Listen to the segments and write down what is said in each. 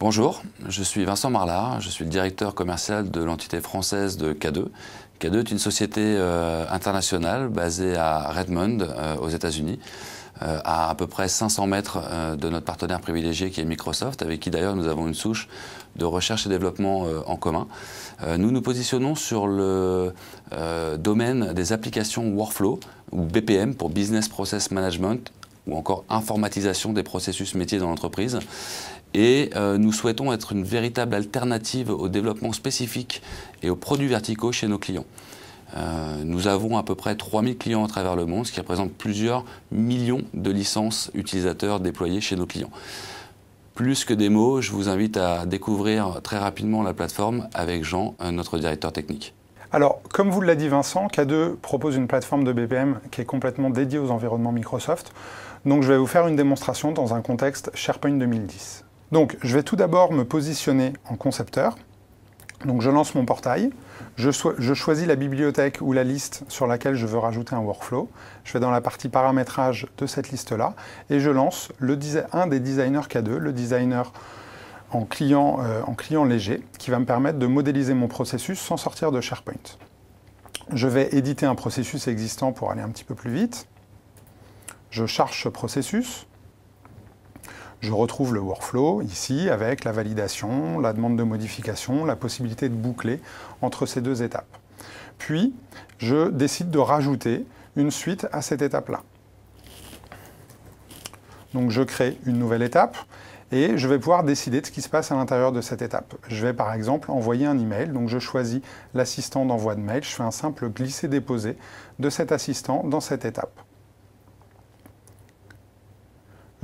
Bonjour, je suis Vincent Marlard, je suis le directeur commercial de l'entité française de K2. K2 est une société internationale basée à Redmond, aux États-Unis, à peu près 500 mètres de notre partenaire privilégié qui est Microsoft, avec qui d'ailleurs nous avons une souche de recherche et développement en commun. Nous nous positionnons sur le domaine des applications workflow, ou BPM pour Business Process Management, ou encore informatisation des processus métiers dans l'entreprise. Et nous souhaitons être une véritable alternative au développement spécifique et aux produits verticaux chez nos clients. Nous avons à peu près 3000 clients à travers le monde, ce qui représente plusieurs millions de licences utilisateurs déployées chez nos clients. Plus que des mots, je vous invite à découvrir très rapidement la plateforme avec Jean, notre directeur technique. Alors, comme vous l'a dit Vincent, K2 propose une plateforme de BPM qui est complètement dédiée aux environnements Microsoft. Donc je vais vous faire une démonstration dans un contexte SharePoint 2010. Donc je vais tout d'abord me positionner en concepteur. Donc je lance mon portail, je choisis la bibliothèque ou la liste sur laquelle je veux rajouter un workflow. Je vais dans la partie paramétrage de cette liste-là et je lance un des designers K2, le designer en client léger, qui va me permettre de modéliser mon processus sans sortir de SharePoint. Je vais éditer un processus existant pour aller un petit peu plus vite. Je charge ce processus. Je retrouve le workflow ici avec la validation, la demande de modification, la possibilité de boucler entre ces deux étapes. Puis, je décide de rajouter une suite à cette étape-là. Donc, je crée une nouvelle étape et je vais pouvoir décider de ce qui se passe à l'intérieur de cette étape. Je vais par exemple envoyer un email, donc je choisis l'assistant d'envoi de mail, je fais un simple glisser-déposer de cet assistant dans cette étape.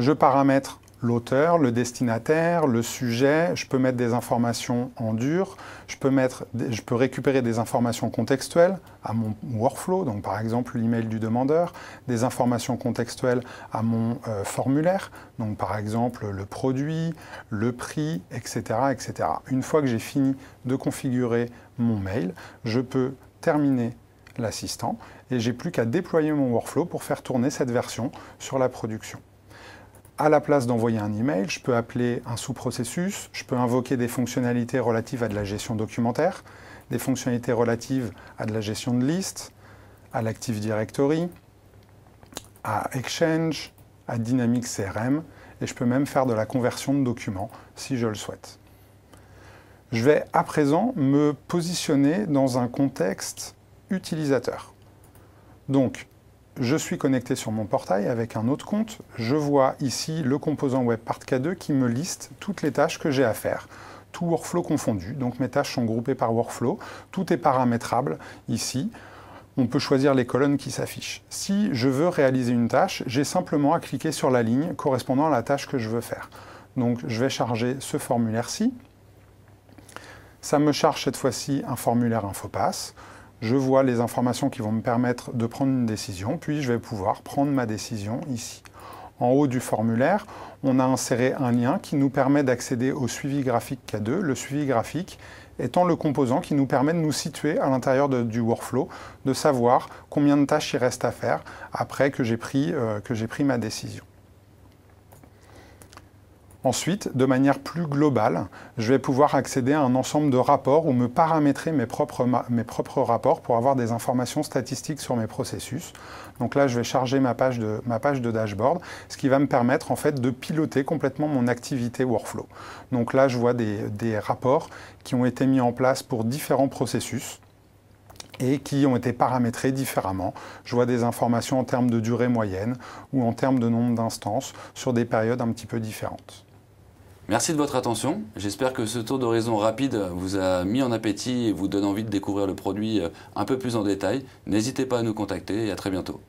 Je paramètre l'auteur, le destinataire, le sujet, je peux mettre des informations en dur, je peux récupérer des informations contextuelles à mon workflow, donc par exemple l'email du demandeur, des informations contextuelles à mon formulaire, donc par exemple le produit, le prix, etc., etc. Une fois que j'ai fini de configurer mon mail, je peux terminer l'assistant et j'ai plus qu'à déployer mon workflow pour faire tourner cette version sur la production. À la place d'envoyer un email, je peux appeler un sous-processus, je peux invoquer des fonctionnalités relatives à de la gestion documentaire, des fonctionnalités relatives à de la gestion de listes, à l'Active Directory, à Exchange, à Dynamics CRM, et je peux même faire de la conversion de documents si je le souhaite. Je vais à présent me positionner dans un contexte utilisateur. Donc, je suis connecté sur mon portail avec un autre compte. Je vois ici le composant WebPart K2 qui me liste toutes les tâches que j'ai à faire, tout workflow confondu. Donc mes tâches sont groupées par workflow. Tout est paramétrable ici. On peut choisir les colonnes qui s'affichent. Si je veux réaliser une tâche, j'ai simplement à cliquer sur la ligne correspondant à la tâche que je veux faire. Donc je vais charger ce formulaire-ci. Ça me charge cette fois-ci un formulaire Infopass. Je vois les informations qui vont me permettre de prendre une décision, puis je vais pouvoir prendre ma décision ici. En haut du formulaire, on a inséré un lien qui nous permet d'accéder au suivi graphique K2, le suivi graphique étant le composant qui nous permet de nous situer à l'intérieur du workflow, de savoir combien de tâches il reste à faire après que j'ai pris ma décision. Ensuite, de manière plus globale, je vais pouvoir accéder à un ensemble de rapports ou me paramétrer mes propres rapports pour avoir des informations statistiques sur mes processus. Donc là, je vais charger ma page de dashboard, ce qui va me permettre en fait de piloter complètement mon activité workflow. Donc là, je vois des rapports qui ont été mis en place pour différents processus et qui ont été paramétrés différemment. Je vois des informations en termes de durée moyenne ou en termes de nombre d'instances sur des périodes un petit peu différentes. Merci de votre attention. J'espère que ce tour d'horizon rapide vous a mis en appétit et vous donne envie de découvrir le produit un peu plus en détail. N'hésitez pas à nous contacter et à très bientôt.